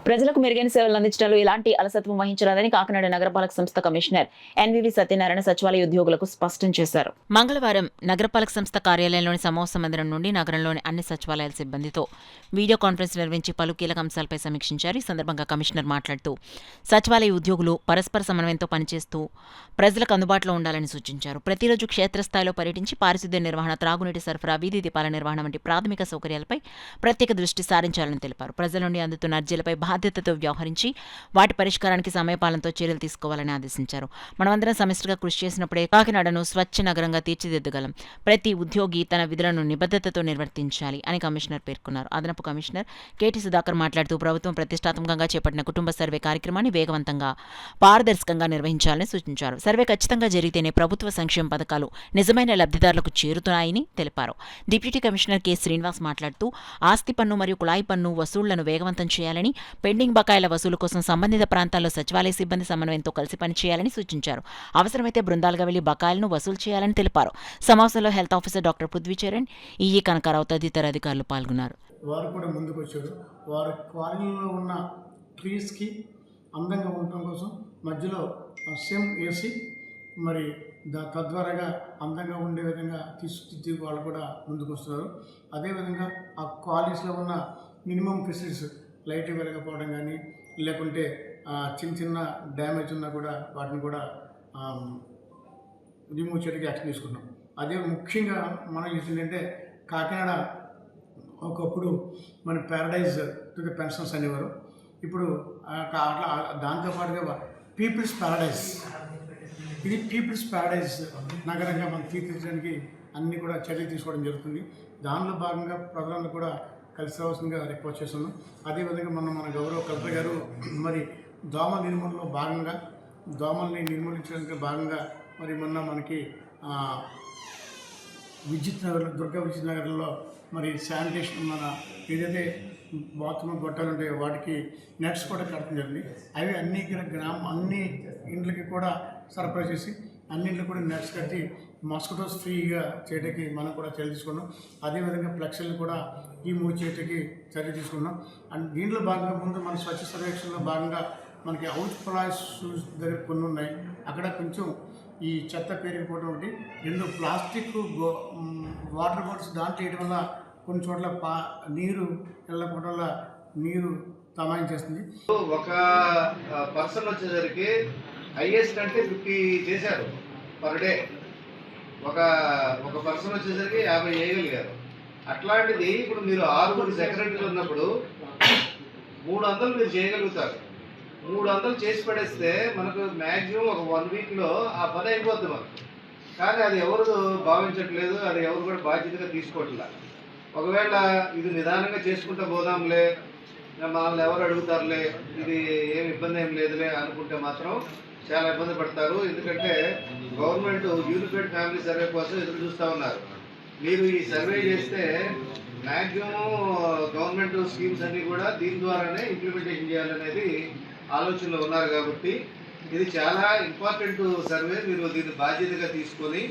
ప్రజలకు మెరుగైన సేవలు అందించడంలో ఇలాంటి అలసత్వం వహించరాదని కాకినాడ నగరపాలక సంస్థ కమిషనర్ ఎన్వివి సత్యనారాయణ సచివాలయ ఉద్యోగులకు స్పష్టం చేశారు. మంగళవారం నగరపాలక సంస్థ కార్యాలయంలోని సమావేశ మందిరం నుండి నగరంలోని అన్ని సచివాలయాల సిబ్బందితో వీడియో కాన్ఫరెన్స్ నిర్వహించి పలు కీలక అంశాలపై సమీక్షించారు. ఈ సందర్భంగా కమిషనర్ మాట్లాడుతూ సచివాలయ ఉద్యోగులు పరస్పర సమన్వయంతో పనిచేస్తూ ప్రజలకు అందుబాటులో ఉండాలని సూచించారు. ప్రతిరోజు క్షేత్రస్థాయిలో పర్యటించి పారిశుద్ధ్య నిర్వహణ, త్రాగునీటి సరఫరా, వీధి దీపాల నిర్వహణ వంటి ప్రాథమిక సౌకర్యాలపై ప్రత్యేక దృష్టి సారించాలని తెలిపారు. ప్రజల నుండి అందుతున్న అర్జీలపై బాధ్యతతో వ్యవహరించి వాటి పరిష్కారానికి సమయపాలనతో చర్యలు తీసుకోవాలని ఆదేశించారు. మనమందరం సమిష్టిగా కృషి చేసినప్పుడే కాకినాడను స్వచ్ఛ నగరంగా తీర్చిదిద్దగలం. ప్రతి ఉద్యోగి తన విధులను నిబద్ధతతో నిర్వర్తించాలి అని కమిషనర్ పేర్కొన్నారు. అదనపు కమిషనర్ కెటి సుధాకర్ మాట్లాడుతూ ప్రభుత్వం ప్రతిష్టాత్మకంగా చేపట్టిన కుటుంబ సర్వే కార్యక్రమాన్ని వేగవంతంగా, పారదర్శకంగా నిర్వహించాలని సూచించారు. సర్వే ఖచ్చితంగా జరిగితేనే ప్రభుత్వ సంక్షేమ పథకాలు నిజమైన లబ్ధిదారులకు చేరుతున్నాయని తెలిపారు. డిప్యూటీ కమిషనర్ కె శ్రీనివాస్ మాట్లాడుతూ ఆస్తి పన్ను మరియు కుళాయి పన్ను వసూళ్లను వేగవంతం చేయాలని, పెండింగ్ బకాయిల వసూలు కోసం సంబంధిత ప్రాంతాల్లో సచివాలయ సిబ్బంది సమన్వయంతో కలిసి పనిచేయాలని సూచించారు. అవసరమైతే బృందాలుగా వెళ్లి బకాయిలను వసూలు చేయాలని తెలిపారు. సమావేశంలో health officer doctor Prithvi Charan, EE Kanakarao తదితర అధికారులు పాల్గొన్నారు. వారు కూడా ముందుకు వచ్చారు. వారి కాలనీలో ఉన్న ట్రీస్కి అందంగా ఉండటం కోసం మధ్యలో సేమ్ ఏసీ మరి తద్వారాగా అందంగా ఉండే విధంగా తీర్చిదిద్ది వాళ్ళు కూడా ముందుకు వస్తున్నారు. అదేవిధంగా ఆ కాలనీస్లో ఉన్న మినిమం ఫెసిలిటీస్, లైట్ వెలగకపోవడం కానీ, లేకుంటే చిన్న చిన్న డ్యామేజ్ ఉన్నా కూడా వాటిని కూడా రిమూవ్ చేయడానికి యాక్షన్ తీసుకున్నాం. అదే ముఖ్యంగా మనం ఏంటంటే కాకినాడ ఒకప్పుడు మన ప్యారడైజ్ టు ద పెన్షన్స్ అనేవారు. ఇప్పుడు అట్లా దాంతోపాటుగా పీపుల్స్ ప్యారడైజ్, ఇది పీపుల్స్ ప్యారడైజ్ నగరంగా మనం తీర్చిదిద్దడానికి అన్నీ కూడా చర్యలు తీసుకోవడం జరుగుతుంది. దానిలో భాగంగా ప్రజలను కూడా కలిసి రావాల్సిందిగా రిక్వెస్ట్ చేస్తున్నాం. అదేవిధంగా మన గౌరవ కలెక్టర్ గారు మరి దోమల నిర్మూలనలో భాగంగా, దోమల్ని నిర్మూలించడానికి భాగంగా మరి మొన్న మనకి విద్యుత్ నగర్లో, దుర్గా విద్యుత్ నగర్లో మరి శానిటేషన్ మన ఏదైతే బాత్రూమ్ గొట్టాలు ఉంటాయో వాటికి నెట్స్ కూడా కట్టడం జరిగింది. అవి అన్ని ఇండ్లకి కూడా సరఫరా చేసి అన్ని ఇండ్లకు కూడా నెట్స్ కట్టి మాస్కిటోస్ ఫ్రీగా చేయడానికి మనం కూడా చర్య తీసుకున్నాం. అదేవిధంగా ఫ్లెక్స్ని కూడా రిమూవ్ చేయడానికి చర్య తీసుకున్నాం. అండ్ దీంట్లో భాగంగా ముందు మన స్వచ్ఛ సర్వేక్షణలో భాగంగా మనకి హౌస్ ప్లాస్ దగ్గర కొన్ని ఉన్నాయి. అక్కడ కొంచెం ఈ చెత్త పేరుకుపోవడం ఒకటి, 2 ప్లాస్టిక్ వాటర్ బాటిల్స్ దాంట్లో వేయడం వల్ల కొన్ని చోట్ల నీరు వెళ్ళకపోవడం వల్ల నీరు తమాయించేస్తుంది. ఒక పర్సన్ వచ్చేసరికి హైయెస్ట్ అంటే 50 చేశారు పర్ డే. ఒక పర్సన్ వచ్చేసరికి 50 చేయగలిగారు. అట్లాంటిది ఇప్పుడు మీరు 6 సెక్రటరీలు ఉన్నప్పుడు 300 మీరు చేయగలుగుతారు. 300 చేసి పడేస్తే మనకు మ్యాక్సిమం ఒక 1 వీక్లో ఆ పని అయిపోద్ది మనకు. కానీ అది ఎవరు భావించట్లేదు, అది ఎవరు కూడా బాధ్యతగా తీసుకోవట్లేదు. ఒకవేళ ఇది నిదానంగా చేసుకుంటూ పోదాంలే, మనల్ని ఎవరు అడుగుతారులే, ఇది ఏమి ఇబ్బంది ఏం లేదులే అనుకుంటే మాత్రం చాలా ఇబ్బంది పడతారు. ఎందుకంటే గవర్నమెంట్ యూనిఫైడ్ ఫ్యామిలీ సర్వే కోసం ఎదురు చూస్తూ ఉన్నారు. మీరు ఈ సర్వే చేస్తే మ్యాక్సిమం గవర్నమెంట్ స్కీమ్స్ అన్నీ కూడా దీని ద్వారానే ఇంప్లిమెంటేషన్ చేయాలనేది ఆలోచనలో ఉన్నారు. కాబట్టి ఇది చాలా ఇంపార్టెంట్ సర్వే. మీరు దీన్ని బాధ్యతగా తీసుకొని